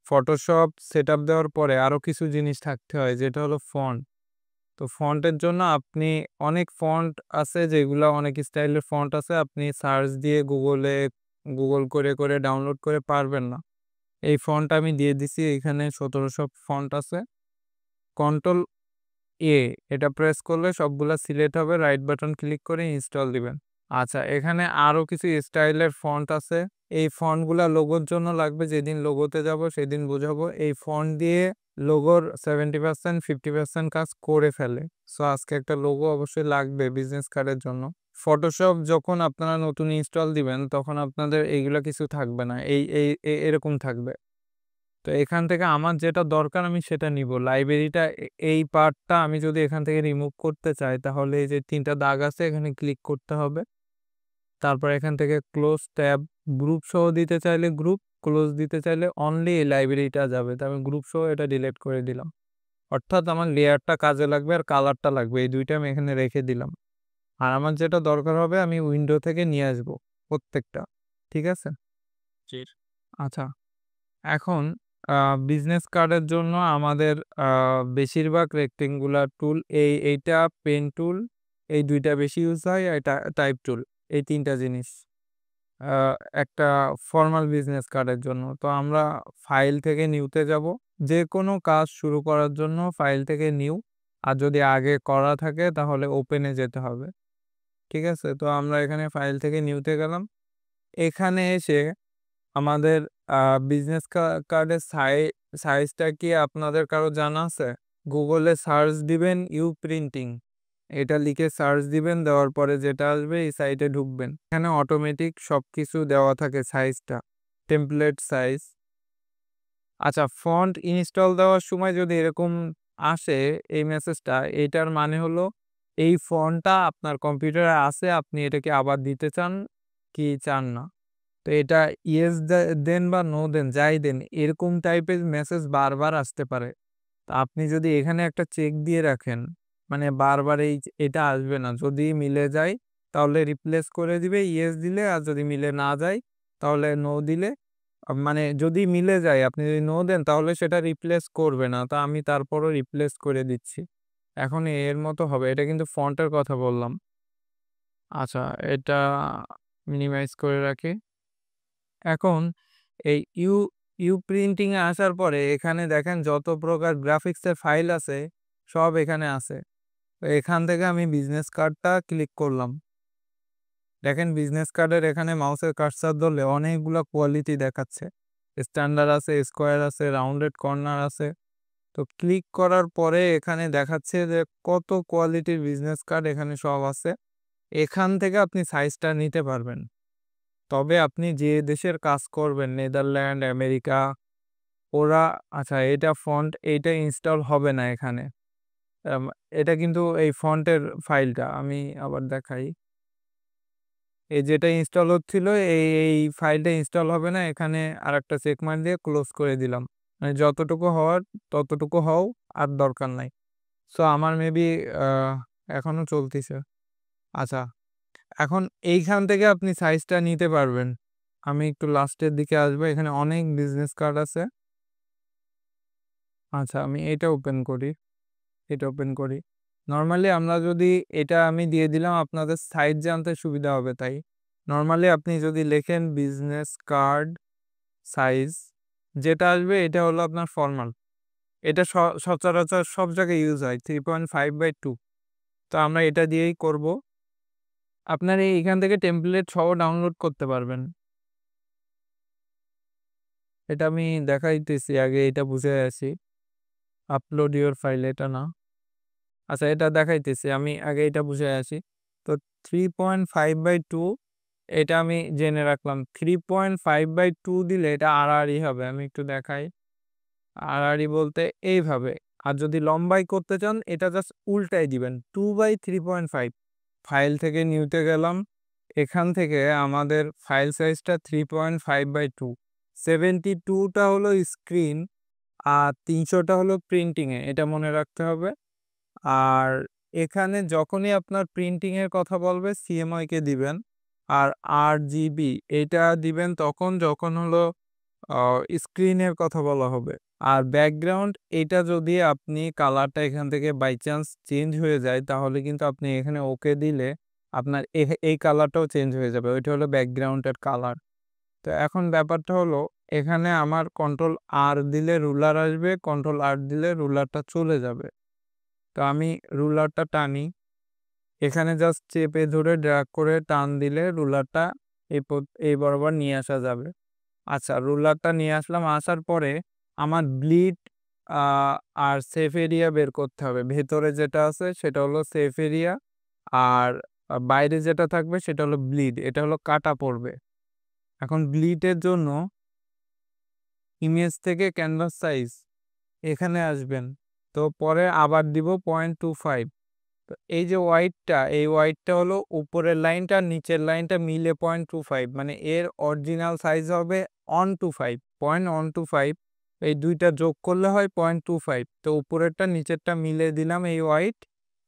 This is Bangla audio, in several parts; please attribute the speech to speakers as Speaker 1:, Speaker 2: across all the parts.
Speaker 1: ফটোশপ সেটআপ দেওয়ার পরে আরো কিছু জিনিস থাকতে হয় যেটা হলো ফন্ট। তো ফন্টের জন্য আপনি অনেক ফন্ট আছে যেগুলা অনেক স্টাইলের ফন্ট আছে। আপনি সার্চ দিয়ে গুগল করে ডাউনলোড করে পারবেন না। এই ফন্ট আমি দিয়ে দিছি এখানে ১৭০০ ফন্ট আছে। কন্ট্রোল এ এটা প্রেস করলে সবগুলা সিলেক্ট হবে। রাইট বাটন ক্লিক করে ইনস্টল দিবেন। আচ্ছা, এখানে আরো কিছু স্টাইলের ফন্ট আছে। এই ফন্টগুলা লোগোর জন্য লাগবে। যেদিন লোগোতে যাব সেদিন বুঝাবো। এই ফন্ট দিয়ে লোগোর 70% 50% কাজ করে ফেলে। সো আজকে একটা লোগো অবশ্যই লাগবে বিজনেস কার্ডের জন্য। ফটোশপ যখন আপনারা নতুন ইনস্টল দিবেন তখন আপনাদের এইগুলা কিছু থাকবে না। এরকম থাকবে। তো এখান থেকে আমার যেটা দরকার আমি সেটা নিব। লাইব্রেরিটা এই পার্টটা আমি যদি এখান থেকে রিমুভ করতে চাই তাহলে এই যে ৩ টা দাগ আছে এখানে ক্লিক করতে হবে। তারপর এখান থেকে ক্লোজ ট্যাব, গ্রুপ সহ দিতে চাইলে গ্রুপ, ক্লোজ দিতে চাইলে অনলি এই লাইব্রেরিটা যাবে। তো আমি গ্রুপ সহ এটা ডিলিট করে দিলাম। অর্থাৎ আমার লেয়ারটা কাজে লাগবে আর কালারটা লাগবে। এই ২ টা আমি এখানে রেখে দিলাম। আর আমার যেটা দরকার হবে আমি উইন্ডো থেকে নিয়ে আসবো প্রত্যেকটা। ঠিক আছে?
Speaker 2: জি।
Speaker 1: আচ্ছা। এখন আ বিজনেস কার্ডের জন্য আমাদের আ বেশিরভাগ রেক্টেঙ্গুলার টুল এইটা পেন টুল, এই ২ টা বেশি ইউজ হয়। এটা টাইপ টুল। এই ৩ টা জিনিস। আ একটা ফরমাল বিজনেস কার্ডের জন্য। তো আমরা ফাইল থেকে নিউতে যাব। যেকোনো কাজ শুরু করার জন্য ফাইল থেকে নিউ। আর যদি আগে করা থাকে তাহলে ওপেনে যেতে হবে। ঠিক আছে? তো আমরা এখানে ফাইল থেকে নিউতে গেলাম। এখানে এসে আমাদের আ বিজনেস কার্ডের সাইজটা কি আপনাদের কারো জানা আছে? গুগলে সার্চ দিবেন প্রিন্টিং। এটা লিখে সার্চ দিবেন, দেওয়ার পরে যেটা আসবে এই সাইটে ঢুকবেন। এখানে অটোমেটিক সবকিছু দেওয়া থাকে সাইজটা, টেমপ্লেট সাইজ। আচ্ছা, ফন্ট ইনস্টল দেওয়ার সময় যদি এরকম আসে এই মেসেজটা, এটার মানে হলো এই ফন্টটা আপনার কম্পিউটারে আছে, আপনি এটাকে আবার দিতে চান কি চান না। তো এটা ইয়েস দেন বা নো দেন, যাই দেন, এরকম টাইপের মেসেজ বারবার আসতে পারে। তো আপনি যদি এখানে একটা চেক দিয়ে রাখেন, মানে বারবার এটা আসবে না। যদি মিলে যায় তাহলে রিপ্লেস করে দিবে ইয়েস দিলে, আর যদি মিলে না যায় তাহলে নো দিলে, মানে যদি মিলে যায় আপনি যদি নো দেন তাহলে সেটা রিপ্লেস করবে না। তো আমি তারপরও রিপ্লেস করে দিচ্ছি। এখন এর মতো হবে। এটা কিন্তু ফন্টের কথা বললাম। আচ্ছা, এটা মিনিমাইজ করে রাখি। এখন এই প্রিন্টিং এ আসার পরে এখানে দেখেন যত প্রকার গ্রাফিক্সের ফাইল আছে সব এখানে আছে। তো এখান থেকে আমি বিজনেস কার্ডটা ক্লিক করলাম। দেখেন বিজনেস কার্ডের এখানে মাউসের কার্সার ধরলে অনেকগুলা কোয়ালিটি দেখাচ্ছে। স্ট্যান্ডার্ড আছে, স্কোয়ার আছে, রাউন্ডেড কর্নার আছে। তো ক্লিক করার পরে এখানে দেখাচ্ছে যে কত কোয়ালিটির বিজনেস কার্ড এখানে সব আছে। এখান থেকে আপনি সাইজটা নিতে পারবেন। তবে আপনি যে দেশের কাজ করবেন নেদারল্যান্ড, আমেরিকা, ওরা, আচ্ছা, এটা ফন্ট এইটা ইনস্টল হবে না এখানে। আম এটা কিন্তু এই ফন্টের ফাইলটা আমি আবার দেখাই। এই যেটা ইনস্টল হচ্ছিল এই ফাইলটা ইনস্টল হবে না। এখানে আরেকটা চেক মার্ক দিয়ে ক্লোজ করে দিলাম। মানে যতটুকু হওয়ার ততটুকু হও, আর দরকার নাই। সো আমার মেবি আ এখনো চলতিছে। আচ্ছা, এখন এইখান থেকে আপনি সাইজটা নিতে পারবেন। আমি একটু লাস্টের দিকে আসবো। এখানে অনেক বিজনেস কার্ড আছে। আচ্ছা, আমি এটা ওপেন করি। এটা ওপেন করি। নরমালি আমরা যদি এটা আমি দিয়ে দিলাম আপনাদের সাইজ জানতে সুবিধা হবে তাই। নরমালি আপনি যদি লেখেন বিজনেস কার্ড সাইজ, যেটা আসবে এটা হলো আপনার ফরমাল। এটা সচরাচর সব জায়গায় ইউজ হয় 3.5/2। তো আমরা এটা দিয়েই করব। আপনার এইখান থেকে টেমপ্লেট সহ ডাউনলোড করতে পারবেন। এটা আমি দেখাইতেছি, আগে এটা বুঝায় আসি। আপলোড ইওর ফাইল এটা না। আচ্ছা, এটা দেখাইতেছি। আমি আগে এটা বুঝায় আসি। তো 3.5/2 এটা আমি জেনে রাখলাম। 3.5/2 দিলে এটা আড়াআড়ি হবে। আমি একটু দেখাই। আড়াআড়ি বলতে এইভাবে। আর যদি লম্বাই করতে চান এটা জাস্ট উল্টাই দিবেন। 2/3.5। ফাইল থেকে নিউতে গেলাম। এখান থেকে আমাদের ফাইল সাইজটা 3.5/2। 72 টা হলো স্ক্রিন আর 300 টা হলো প্রিন্টিং এ। এটা মনে রাখতে হবে। আর এখানে যখনই আপনার প্রিন্টিং এর কথা বলবে সিএমওয়াই কে দিবেন। আর আরজিবি এটা দিবেন তখন যখন হলো স্ক্রিনের কথা বলা হবে। আর ব্যাকগ্রাউন্ড এটা যদি আপনি কালারটা এখান থেকে বাই চান্স চেঞ্জ হয়ে যায় তাহলে কিন্তু আপনি এখানে ওকে দিলে আপনার এই কালারটাও চেঞ্জ হয়ে যাবে। ওইটা হলো ব্যাকগ্রাউন্ডের কালার। তো এখন ব্যাপারটা হলো এখানে আমার কন্ট্রোল আর দিলে রুলার আসবে, কন্ট্রোল আর দিলে রুলারটা চলে যাবে। তো আমি রুলারটা টানি। এখানে জাস্ট চেপে ধরে ড্র্যাগ করে টান দিলে রুলারটা এই বরাবর নিয়ে আসা যাবে। আচ্ছা, রুলারটা নিয়ে আসলাম। আসার পরে আমার ব্লিড আ আর সেফ এরিয়া বের করতে হবে। ভেতরে যেটা আছে সেটা হলো সেফ এরিয়া আর বাইরে যেটা থাকবে সেটা হলো ব্লিড। এটা হলো কাটা পড়বে। এখন ব্লিডের জন্য ইমেজ থেকে ক্যানভাস সাইজ এখানে আসবেন। তো পরে আবার দিব 0.25। তো এই যে হোয়াইটটা, এই হোয়াইটটা হলো উপরের লাইনটা আর নিচের লাইনটা মিলে 0.25 মানে এর অরিজিনাল সাইজ হবে 125 0.125। এই ২ টা যোগ করলে হয় 0.25। তো উপরেরটা নিচেরটা মিলে দিলাম এই হোয়াইট।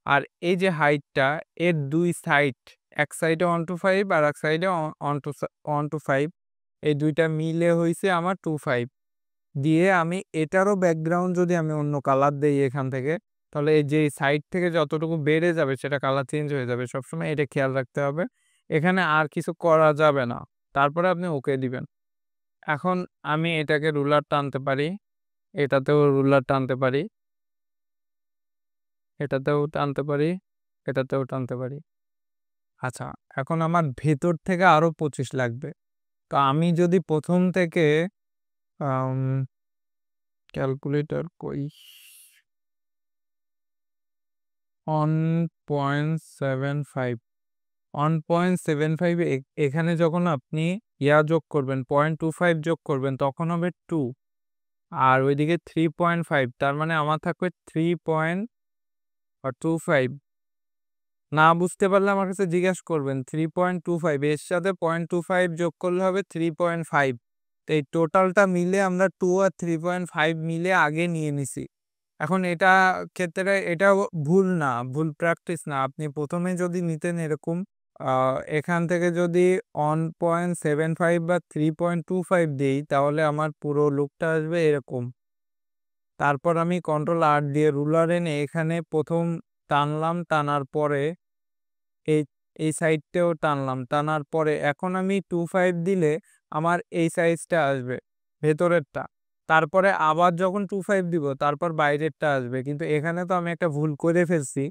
Speaker 1: আর এই যে হাইটটা এর ২ সাইড, এক সাইডে 125 আর এক সাইডে 125 এই ২ টা মিলে হইছে আমার 25। দিয়ে আমি এটারও ব্যাকগ্রাউন্ড যদি আমি অন্য কালার দেই এখান থেকে, তাহলে এই যে সাইড থেকে যতটুকু বেড়ে যাবে সেটা কালার চেঞ্জ হয়ে যাবে। সবসময় এটা খেয়াল রাখতে হবে। এখানে আর কিছু করা যাবে না। তারপরে আপনি ওকে দিবেন। এখন আমি এটাকে রুলার টানতে পারি, এটাতেও রুলার টানতে পারি, এটাতেও টানতে পারি, এটাতেও টানতে পারি। আচ্ছা, এখন আমার ভেতর থেকে আরো 25 লাগবে। তো আমি যদি ১ম থেকে আম ক্যালকুলেটর কই 1.75 1.75 এখানে যখন আপনি যোগ করবেন 0.25 যোগ করবেন তখন হবে 2 আর ওইদিকে 3.5 তার মানে আমার থাকবে 3.25। না বুঝতে পারলে আমার কাছে জিজ্ঞাসা করবেন। 3.25 এর সাথে 0.25 যোগ করলে হবে 3.5। তো এই টোটালটা মিলে আমরা 2 আর 3.5 মিলে আগে নিয়ে নিছি। এখন এটা ক্ষেত্রে এটাও ভুল না, ভুল প্র্যাকটিস না। আপনি ১ম এ যদি নিতেন এরকম আ এখান থেকে যদি 1.75 বা 3.25 দেই তাহলে আমার পুরো লুকটা আসবে এরকম। তারপর আমি কন্ট্রোল আর দিয়ে রুলার এনে এখানে ১ম টানলাম, টানার পরে এই, এই সাইডটাও টানলাম। টানার পরে এখন আমি 25 দিলে আমার এই সাইজটা আসবে, ভেতরেরটা। তারপরে আবার যখন 25 দিব তারপর বাইরেরটা আসবে। কিন্তু এখানে তো আমি একটা ভুল করে ফেলছি।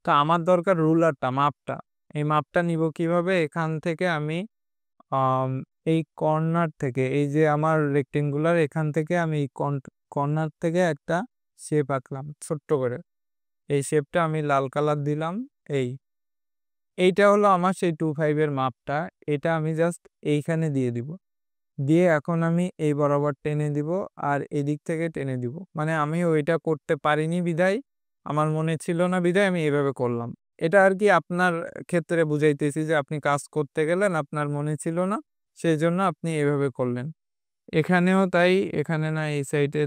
Speaker 1: তো আমার দরকার রুলারটা, মাপটা। এই মাপটা নিব কিভাবে? এখান থেকে আমি আম এই কর্নার থেকে এই যে আমার রেক্টেঙ্গুলার এখান থেকে আমি এই কর্নার থেকে একটা শেপ আঁকলাম ছোট্ট করে। এই শেপটা আমি লাল কালার দিলাম এই। এইটা হলো আমার সেই 25 এর মাপটা। এটা আমি জাস্ট এইখানে দিয়ে দিব। দিয়ে এখন আমি এই বরাবর টেনে দিব আর এদিক থেকে টেনে দিব। মানে আমি ওইটা করতে পারিনি বিধায়, আমার মনে ছিল না বিধায় আমি এভাবে করলাম। এটা আরকি আপনার ক্ষেত্রে বুঝাইতেছি যে আপনি কাজ করতে গেলেন, আপনার মনে ছিল না, সেজন্য আপনি এভাবে করলেন। এখানেও তাই, এখানে না এই সাইডে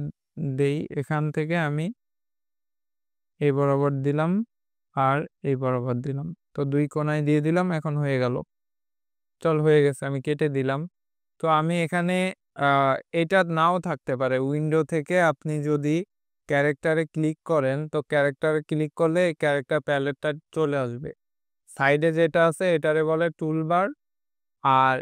Speaker 1: দেই। এখান থেকে আমি এই বরাবর দিলাম আর এই বরাবর দিলাম। তো ২ কোণায় দিয়ে দিলাম, এখন হয়ে গেল। হয়ে গেছে, আমি কেটে দিলাম। তো আমি এখানে আ এটা নাও থাকতে পারে। উইন্ডো থেকে আপনি যদি ক্যারেক্টারে ক্লিক করেন, তো ক্যারেক্টারে ক্লিক করলে এই ক্যারেক্টার প্যালেটটা চলে আসবে। সাইডে যেটা আছে এটারে বলে টুলবার আর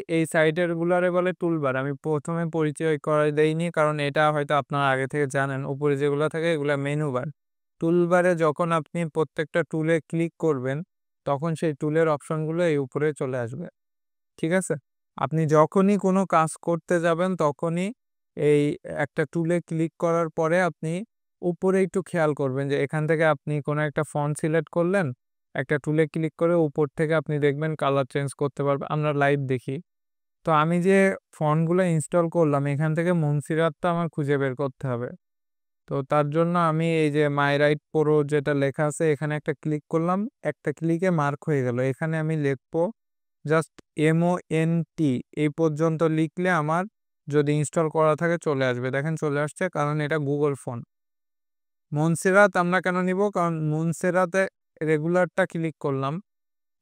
Speaker 1: এই সাইডের গুলারে বলে টুলবার। আমি ১ম এ পরিচয় করাই দেইনি কারণ এটা হয়তো আপনারা আগে থেকে জানেন। উপরে যেগুলা থাকে এগুলা মেনু বার। টুলবারে যখন আপনি প্রত্যেকটা টুলে ক্লিক করবেন, তখন সেই টুলের অপশনগুলো এই উপরে চলে আসবে। ঠিক আছে? আপনি যখনই কোনো কাজ করতে যাবেন তখনই এই একটা টুলে ক্লিক করার পরে আপনি উপরে একটু খেয়াল করবেন যে এখান থেকে আপনি কোনো একটা ফন্ট সিলেক্ট করলেন, একটা টুলে ক্লিক করে উপর থেকে আপনি দেখবেন কালার চেঞ্জ করতে পারবেন। আমরা লাইভ দেখি। তো আমি যে ফন্টগুলো ইনস্টল করলাম এখান থেকে মুন্সিরাতটা আমার খুঁজে বের করতে হবে। তো তার জন্য আমি এই যে মাই রাইট প্রো যেটা লেখা আছে এখানে একটা ক্লিক করলাম। একটা ক্লিকে মার্ক হয়ে গেল। এখানে আমি লিখবো জাস্ট MONT এই পর্যন্ত লিখলে আমার যদি ইনস্টল করা থাকে চলে আসবে। দেখেন চলে আসছে কারণ এটা গুগল ফোন। মনসেরাত আমরা কেন নিব? কারণ মনসেরাতে রেগুলারটা ক্লিক করলাম।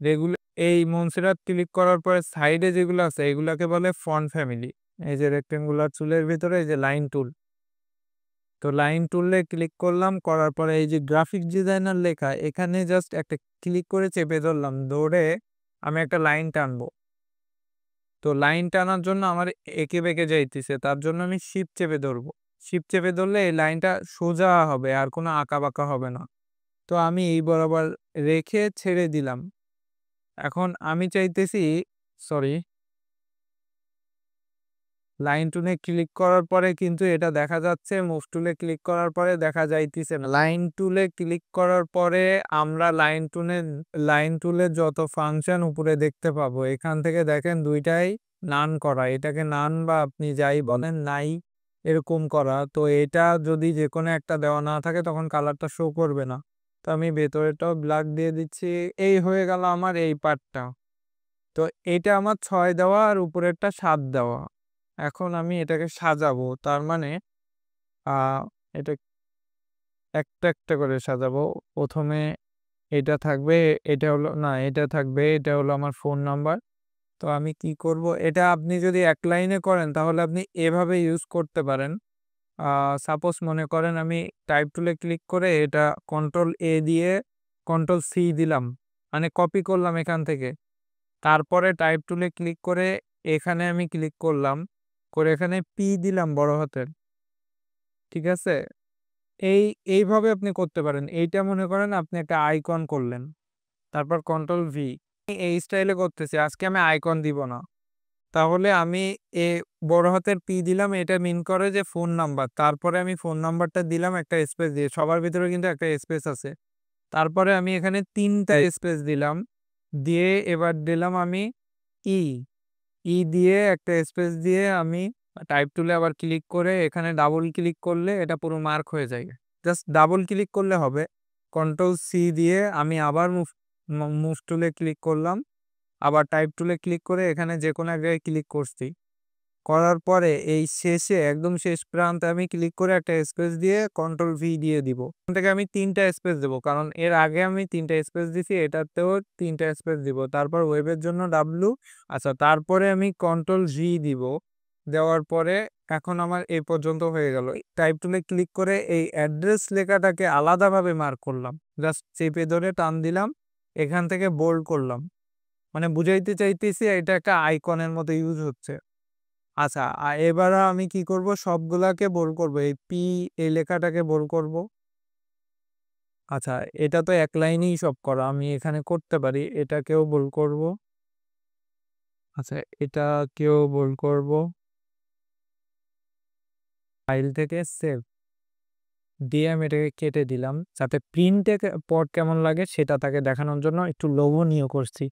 Speaker 1: রেগুলা এই মনসেরাত ক্লিক করার পরে সাইডে যেগুলো আছে এগুলাকে বলে ফন্ট ফ্যামিলি। এই যে রেক্টেঙ্গুলার টুলের ভিতরে এই যে লাইন টুল। তো লাইন টুলে ক্লিক করলাম, করার পরে এই যে গ্রাফিক্স ডিজাইনার লেখা এখানে জাস্ট একটা ক্লিক করে চেপে ধরলাম। ধরে আমি একটা লাইন টানবো। তো লাইন টানার জন্য আমার এঁকে বেঁকে যাইতেছে। তার জন্য আমি শিফট চেপে ধরবো। শিফট চেপে ধরলে এই লাইনটা সোজা হবে, আর কোনো আঁকা-বাঁকা হবে না। তো আমি এই বরাবর রেখে ছেড়ে দিলাম। এখন আমি চাইতেছি, সরি, লাইন টুলে ক্লিক করার পরে কিন্তু এটা দেখা যাচ্ছে, মুভ টুলে ক্লিক করার পরে দেখা যাইতেছে না। লাইন টুলে ক্লিক করার পরে আমরা লাইন টুলের যত ফাংশন উপরে দেখতে পাবো। এখান থেকে দেখেন ২ টাই নান করা। এটাকে নান বা আপনি যাই বলেন নাই এরকম করা। তো এটা যদি যেকোনো একটা দেওয়া না থাকে তখন কালারটা শো করবে না। তো আমি ভেতরেরটাও ব্ল্যাক দিয়ে দিচ্ছি। এই হয়ে গেল আমার এই পার্টটা। তো এটা আমার ৬ দেওয়া আর উপরেরটা ৭ দেওয়া। এখন আমি এটাকে সাজাবো। তার মানে আ এটা একটা, একটা করে সাজাবো। ১ম এ এটা থাকবে, এটা হলো না, এটা থাকবে, এটা হলো আমার ফোন নাম্বার। তো আমি কি করব? এটা আপনি যদি এক লাইনে করেন তাহলে আপনি এভাবে ইউজ করতে পারেন। আ সাপোজ মনে করেন আমি টাইপ টুলে ক্লিক করে এটা কন্ট্রোল A দিয়ে কন্ট্রোল C দিলাম। মানে কপি করলাম এখান থেকে। তারপরে টাইপ টুলে ক্লিক করে এখানে আমি ক্লিক করলাম। করে এখানে P দিলাম বড় হাতের। ঠিক আছে? এই এইভাবে আপনি করতে পারেন। এইটা মনে করেন আপনি একটা আইকন করলেন। তারপর কন্ট্রোল V। এই স্টাইলে করতেছি। আজকে আমি আইকন দিব না। তাহলে আমি এ বড় হাতের P দিলাম, এটা মিন করে যে ফোন নাম্বার। তারপরে আমি ফোন নাম্বারটা দিলাম একটা স্পেস দিয়ে। সবার ভিতরে কিন্তু একটা স্পেস আছে। তারপরে আমি এখানে ৩ টা স্পেস দিলাম। দিয়ে এবার দিলাম আমি ই। দিয়ে একটা স্পেস দিয়ে আমি টাইপ টুলে আবার ক্লিক করে এখানে ডাবল ক্লিক করলে এটা পুরো মার্ক হয়ে যায়। জাস্ট ডাবল ক্লিক করলে হবে। কন্ট্রোল সি দিয়ে আমি আবার মুভ টুলে ক্লিক করলাম। আবার টাইপ টুলে ক্লিক করে এখানে যেকোনো এক জায়গায় ক্লিক করছি। করার পরে এই শেষে একদম শেষ প্রান্তে আমি ক্লিক করে একটা স্পেস দিয়ে কন্ট্রোল ভি দিয়ে দিব। এখান থেকে আমি ৩ টা স্পেস দেব। কারণ এর আগে আমি ৩ টা স্পেস দিছি, এটাতেও ৩ টা স্পেস দিব। তারপর ওয়েবের জন্য ডাব্লু, আচ্ছা, তারপরে আমি কন্ট্রোল জি দিব। দেওয়ার পরে এখন আমার এই পর্যন্ত হয়ে গেল। টাইপ টুলে ক্লিক করে এই অ্যাড্রেস লেখাটাকে আলাদাভাবে মার্ক করলাম। জাস্ট চেপে ধরে টান দিলাম। এখান থেকে বোল্ড করলাম। মানে বুঝাইতে চাইতেছি এটা একটা আইকনের মতো ইউজ হচ্ছে। আচ্ছা, এবার আমি কি করব? সবগুলাকে বোল্ড করব। এই পি, এই লেখাটাকে বোল্ড করব। আচ্ছা, এটা তো এক লাইনেই সব করা। আমি এখানে করতে পারি। এটাকেও বোল্ড করব। আচ্ছা, এটাকেও বোল্ড করব। ফাইল থেকে সেভ দিয়ে আমি এটাকে কেটে দিলাম। যাতে প্রিন্টে পট কেমন লাগে সেটা তাকে দেখানোর জন্য একটু লোভনীয় করছি।